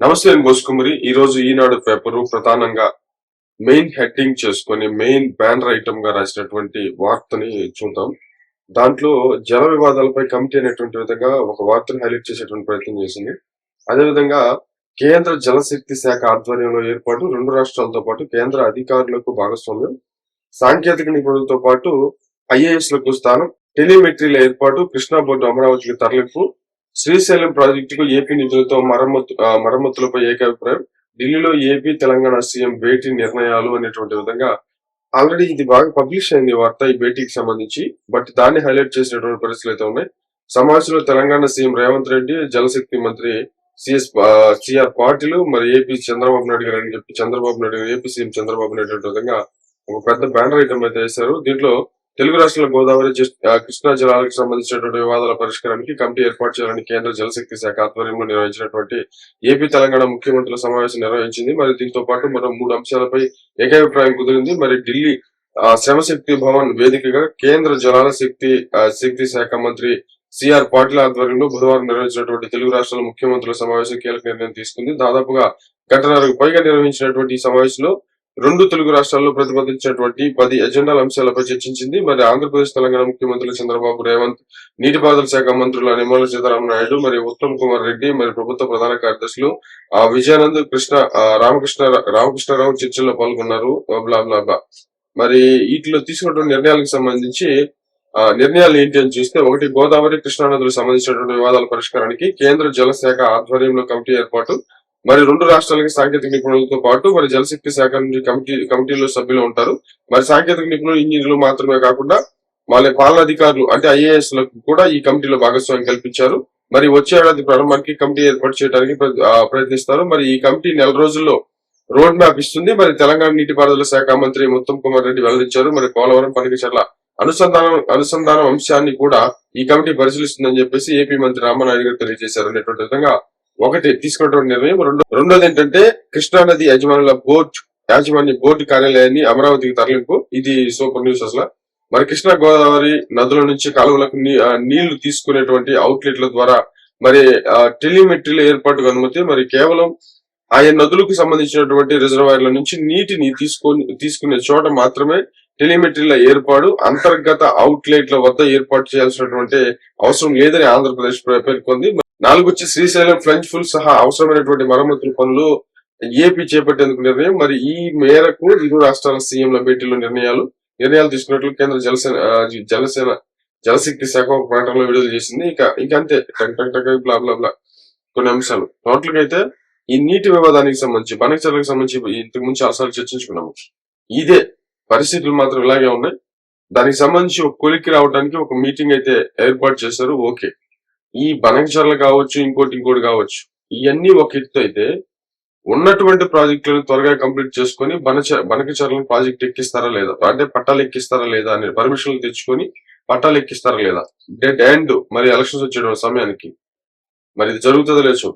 నమస్తే అండి గోసుకుమరి. ఈ రోజు ఈనాడు పేపరు ప్రధానంగా మెయిన్ హెడ్డింగ్ చేసుకొని మెయిన్ బ్యానర్ ఐటమ్ గా రాసినటువంటి వార్తని చూద్దాం. దాంట్లో జల వివాదాలపై కమిటీ అనేటువంటి విధంగా ఒక వార్తను హైలైట్ చేసేటువంటి ప్రయత్నం చేసింది. అదేవిధంగా కేంద్ర జలశక్తి శాఖ ఆధ్వర్యంలో ఏర్పాటు, రెండు రాష్ట్రాలతో పాటు కేంద్ర అధికారులకు భాగస్వామ్యం, సాంకేతిక నిపుణులతో పాటు ఐఏఎస్ లకు స్థానం, టెలిమెట్రీల ఏర్పాటు, కృష్ణా బోర్డు అమరావతికి తరలింపు, శ్రీశైలం ప్రాజెక్టుకు ఏపీ నిధులతో మరమ్మతులపై ఏకాభిప్రాయం, ఢిల్లీలో ఏపీ తెలంగాణ సీఎం భేటీ నిర్ణయాలు అనేటువంటి విధంగా ఆల్రెడీ ఇది బాగా పబ్లిష్ అయింది వార్త ఈ భేటీకి సంబంధించి. బట్ దాన్ని హైలైట్ చేసినటువంటి పరిస్థితులు అయితే ఉన్నాయి. సమావేశంలో తెలంగాణ సీఎం రేవంత్ రెడ్డి, జలశక్తి మంత్రి సిఆర్ పాటిల్, మరి ఏపీ చంద్రబాబు నాయుడు గారు అని చెప్పి చంద్రబాబు నాయుడు గారు, ఏపీ సీఎం చంద్రబాబు నాయుడు విధంగా ఒక పెద్ద బ్యానర్ ఐటమ్ అయితే వేశారు. దీంట్లో తెలుగు రాష్ట్రాల గోదావరి, కృష్ణా జలాలకు సంబంధించినటువంటి వివాదాల పరిష్కారానికి కమిటీ ఏర్పాటు చేయాలని కేంద్ర జలశక్తి శాఖ ఆధ్వర్యంలో నిర్వహించినటువంటి ఏపీ తెలంగాణ ముఖ్యమంత్రుల సమావేశం నిర్వహించింది. మరి దీంతో పాటు మరో 3 అంశాలపై ఏకాభిప్రాయం కుదిరింది. మరి ఢిల్లీ శ్రమశక్తి భవన్ వేదికగా కేంద్ర జలాల శక్తి శాఖ మంత్రి సిఆర్ పాటిల్ ఆధ్వర్యంలో బుధవారం నిర్వహించినటువంటి తెలుగు రాష్ట్రాల ముఖ్యమంత్రుల సమావేశం కీలక నిర్ణయం తీసుకుంది. దాదాపుగా గంటన్నరకు పైగా నిర్వహించినటువంటి ఈ సమావేశంలో రెండు తెలుగు రాష్ట్రాల్లో ప్రతిపాదించినటువంటి 10 ఎజెండాల అంశాలపై చర్చించింది. మరి ఆంధ్రప్రదేశ్, తెలంగాణ ముఖ్యమంత్రులు చంద్రబాబు, రేవంత్, నీటిపారుదల శాఖ మంత్రులు నిర్మలా సీతారామన్ నాయుడు, మరి ఉత్తమ్ కుమార్ రెడ్డి, మరి ప్రభుత్వ ప్రధాన కార్యదర్శులు విజయానంద్, రామకృష్ణారావు చర్చల్లో పాల్గొన్నారు. బ్లా బ్లా బ్లా. మరి వీటిలో తీసుకున్నటువంటి నిర్ణయాలకు సంబంధించి నిర్ణయాలు ఏంటి అని చూస్తే, ఒకటి, గోదావరి, కృష్ణా నదులకు సంబంధించినటువంటి వివాదాల పరిష్కారానికి కేంద్ర జలశాఖ ఆధ్వర్యంలో కమిటీ ఏర్పాటు, మరి రెండు రాష్ట్రాలకి సాంకేతిక నిపుణులతో పాటు మరి జలశక్తి శాఖ నుంచి కమిటీలో సభ్యులు ఉంటారు. మరి సాంకేతిక నిపుణులు, ఇంజనీర్లు మాత్రమే కాకుండా వాళ్ళ పాలనాధికారులు అంటే ఐఏఎస్ లకు కూడా ఈ కమిటీలో భాగస్వామ్యం కల్పించారు. మరి వచ్చే ఏడాది ప్రారంభానికి కమిటీ ఏర్పాటు చేయడానికి ప్రయత్నిస్తారు. మరి ఈ కమిటీ 4 రోజుల్లో రోడ్ మ్యాప్ ఇస్తుంది. మరి తెలంగాణ నీటిపారుదల శాఖ మంత్రి ఉత్తమ్ కుమార్ రెడ్డి వెల్లడించారు. మరి పోలవరం, పనికిచర్ల అనుసంధానం అంశాన్ని కూడా ఈ కమిటీ పరిశీలిస్తుందని చెప్పేసి ఏపీ మంత్రి రామనాయుడు గారు తెలియజేశారు. అనేటువంటి విధంగా ఒకటి తీసుకున్నటువంటి నిర్ణయం. రెండోది ఏంటంటే, కృష్ణా నది యాజమాన్య బోర్డు కార్యాలయాన్ని అమరావతికి తరలింపు. ఇది సూపర్ న్యూస్ అసలు. మరి కృష్ణా గోదావరి నదుల నుంచి కాలువలకు నీళ్లు తీసుకునేటువంటి అవుట్లెట్ల ద్వారా మరి టెలిమెట్రీల ఏర్పాటుకు అనుమతి. మరి కేవలం ఆయా నదులకు సంబంధించినటువంటి రిజర్వాయర్ల నుంచి నీటిని తీసుకునే చోట మాత్రమే టెలిమెట్రీల ఏర్పాటు, అంతర్గత అవుట్లెట్ల వద్ద ఏర్పాటు చేయాల్సినటువంటి అవసరం లేదని ఆంధ్రప్రదేశ్ పేర్కొంది. 4 వచ్చి శ్రీశైలం ఫ్లెంచ్ ఫుల్ సహా అవసరమైనటువంటి మరమ్మతుల పనులు ఏపీ చేపట్టేందుకు నిర్ణయం. మరి ఈ మేరకు ఇరు రాష్ట్రాల సీఎంల భేటీలో నిర్ణయాలు తీసుకున్నట్లు కేంద్ర జలశక్తి శాఖ ఒక ప్రకటనలో విడుదల చేసింది. ఇక అంతే బ్లా బ్లా బ్లా కొన్ని అంశాలు. టోటల్ గా అయితే ఈ నీటి వివాదానికి సంబంధించి, బనకచర్లకు సంబంధించి ఇంతకు ముందు చాలాసార్లు చర్చించుకున్నాము. ఇదే పరిస్థితులు మాత్రం ఇలాగే ఉన్నాయి. దానికి సంబంధించి ఒక కొలిక్కి రావడానికి ఒక మీటింగ్ అయితే ఏర్పాటు చేశారు. ఓకే, ఈ బనకచర్ల కావచ్చు, ఇంకోటి కావచ్చు, ఇవన్నీ ఒక ఎత్తు అయితే, ఉన్నటువంటి ప్రాజెక్టులను త్వరగా కంప్లీట్ చేసుకుని బనకచర్లను ప్రాజెక్ట్ ఎక్కిస్తారా లేదా, అంటే పట్టాలు ఎక్కిస్తారా లేదా అనే పర్మిషన్లు తెచ్చుకొని పట్టాలు ఎక్కిస్తారా లేదా, డెడ్ ఎండ్ మరి ఎలక్షన్స్ వచ్చే సమయానికి మరి ఇది జరుగుతుందో లేచో